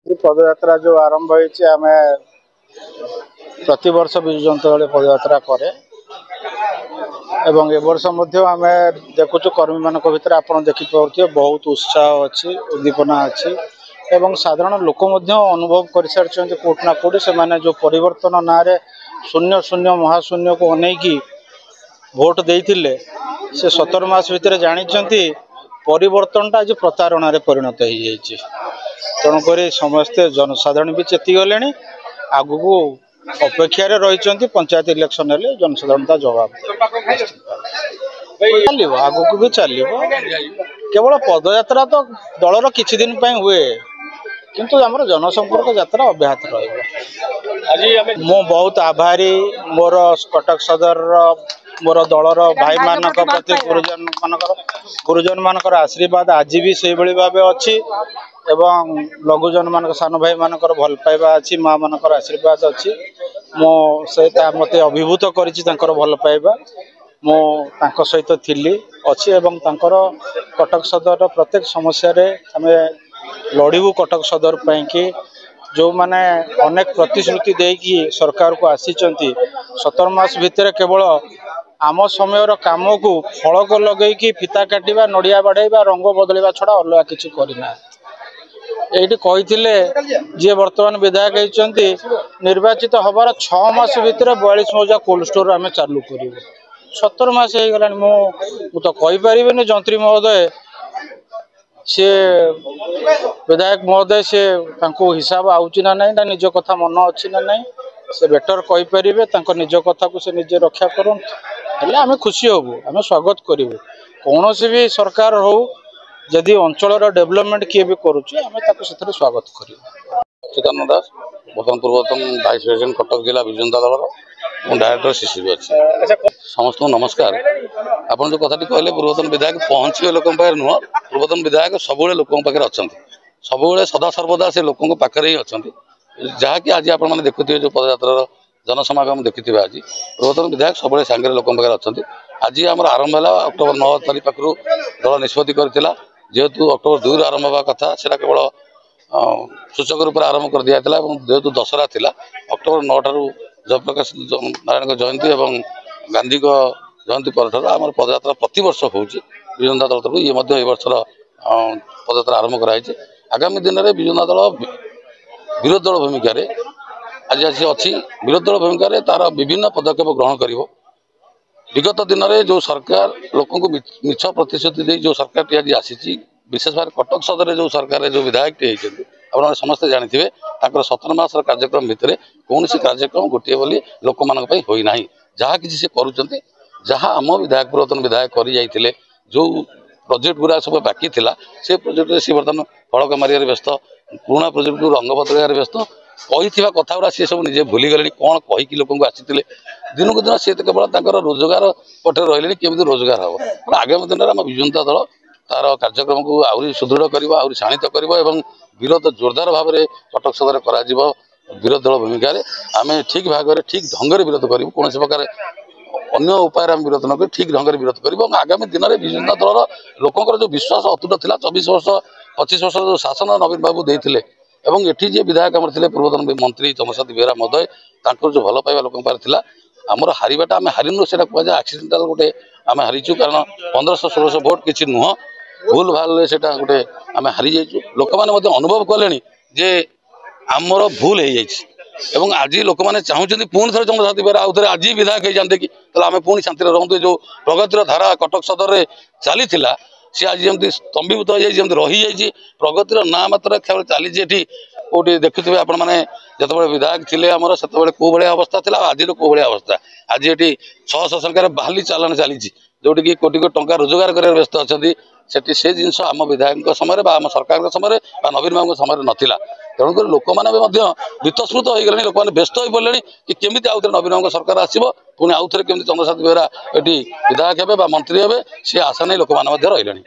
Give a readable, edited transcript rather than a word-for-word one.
पदयात्रा जो आरंभ होती आम प्रति वर्ष विजु जनता दल पदयात्रा करे एवं ए वर्ष आम देखुचु कर्मी मान भर आप देखिपे बहुत उत्साह अच्छी उद्दीपना अच्छी एवं साधारण लोक अनुभव कर सारी कोटना कोटी से जो परिवर्तन ना शून्य शून्य महाशून्य को अनेकी भोट देते से 17 मास भितर जानी परिवर्तनटा आज प्रतारणा परिणत हो जाए तेणुक समस्ते जनसाधारण भी चेती गले आगु को अपेक्षा रही पंचायत इलेक्शन हेल्ले जनसाधारण जवाब चलो आगु को भी चलो केवल पदयात्रा तो दलर किछि दिन हुए किंतु आमर जनसंपर्क यात्रा अब्याहत रही मु बहुत आभारी मोर कटक सदर मोर दलर भाई मान प्रति गुरुजन मान आशीर्वाद आज भी से भाव अच्छी एवं लघुजन मान सान भाई मान भल पाइबा अच्छी माँ मान आशीर्वाद अच्छी मो से मत अभिभूत कर भल पाइबा मो सहित थिली अच्छी एवं कटक सदर प्रत्येक समस्या आम लड़ू कटक सदर कि जो माने अनेक प्रतिश्रुति देकी सरकार को आसी 17 मास भितर केवल आम समय काम को फल को लगे फिता काटा नड़िया बाढ़ा रंग बदलवा छड़ा अलग किसी करना ये जी बर्तमान विधायक होती निर्वाचित हबार 6 मास भितर 42 मौजा कोल्ड स्टोर आम चालू कर 17 मास हो गला मु तो कहीपर जंत्री महोदय सी विधायक महोदय से हिसाब आउची ना ना निज कथा मन अच्छी ना ना से बेटर कहीपर निज कथा को से निजे रक्षा करें आम खुशी हबू आम स्वागत करूँ कौन भी सरकार हो जदि अंचल डेवलपमेंट किए भी करुचे स्वागत करूँ। चिदानंद दास बर्तमान पूर्वतन भाइस प्रेसिडेंट कटक जिला विजु जनता दल मु डायरेक्टर सीसीबी अच्छी समस्त नमस्कार। आपड़ जो कथा कहले पूर्वतन विधायक पहुँचे लोक नुह पूर्वतन विधायक सब लोक पाखे अच्छा सब सदा सर्वदा से लोक पाखे ही अच्छा जहाँकि आज आप देखुए जो पदयात्रा जनसमागम देखिए आज पूर्वतन विधायक सब सांगे लोक पाखे अच्छा आज आम आरंभ है अक्टोबर 9 तारीख पाखु दल निष्पत्ति करता जेहेतु अक्टोबर 2 आरंभ हवा कथा से केवल सूचक रूप से आरंभ कर दिया जेहेतु दशहरा थिला अक्टोबर 9 ठारू जयप्रकाश नारायण जयंती और गांधी जयंती पर आम पदयात्रा प्रत वर्ष होची विजु जनता दल तरफ ये वर्षर पदयात्रा आरंभ कराई आगामी दिन में विजु जनता दल विरोधी दल भूमिका आज अच्छी विरोधी दल भूमिका तार विभिन्न पदक्षेप ग्रहण कर विगत दिन में जो सरकार लोक मिछ प्रतिश्रुति दे जो सरकार टी आज आसी विशेष भाव कटक सदर जो सरकार जो विधायक टी होती आप समस्ते जानते 17 मास कार्यक्रम भितर कौन कार्यक्रम गोटे बोली लोक मान होना जहाँ किसी से करुँच जहाँ आम विधायक पूर्वतन विधायक कर जो प्रोजेक्ट गुरा सब बाकी थिला से प्रोजेक्ट सी बर्तमान फड़क मारे व्यस्त पुराणा प्रोजेक्ट को रंग बदल व्यस्त कही कथा गुरा सी सब निजे भूली गले कौन कहीकि लोक आसी दिनक दिन सी तो केवल रोजगार पटे रही केमी रोजगार हम आगामी दिन में आम विजु जनता दल तार कार्यक्रम को आहरी सुदृढ़ कर आहरी शाणित कर विरोध जोरदार भाव में कटक सदर कर विरोधी दल भूमिका आम ठीक भाग में ठीक ढंग से विरोध करूँ कौन प्रकार अन्य उपाय आम विरोध न ठीक ढंग से विरोध कर आगामी दिन में विजु जनता दल लोकर जो विश्वास अतुट था 24 वर्ष 25 वर्ष जो शासन नवीन बाबू देते एवं एटी जी विधायक आम थे पूर्वतन मंत्री चंद्रशेखर बेहेरा महोदय जो भल पाइबा लोक आमर हारिबाटा आम हारिनु से कह आक्सीडेंटाल गोटे आम हारीचु कारण 1500-1600 भोट किसी नुह भूल भाल से गोटे आम हारी जाइए लोक मैंने अनुभव कले जे आमर भूल हो जाए आज लोक मैंने चाहते पुणी थे चंद्रशेखर बेहेरा आउ थे आज विधायक हो जाते कि आम पुणी शांति रहते जो प्रगतिर धारा कटक सदर में चली सी आज जमी स्तंभीभूत हो जाए रही जाइए प्रगतिर ना मात्र केवल चली कौटी देखुए आपण मैंने जिते विधायक थे आमर से कौ भाया अवस्था था आज कौ भाया अवस्था आज ये 600 संख्यार बाहली चालान चली जोटि कि कोटी कोटी टंका रोजगार कर व्यस्त अच्छा से जिन आम विधायक समय आम सरकार समय नवीन बाबू समय नाला तेणुक लोक मैंने वितस्पृत हो गले लोक मैंने व्यस्त हो पड़े कि केमी आउ थे नवीन बाबू सरकार आसो पुणी आउ थे केमी चंद्रशेखर बेहेरा ये विधायक हे मंत्री हे सी आशा नहीं लोक मैंने रही।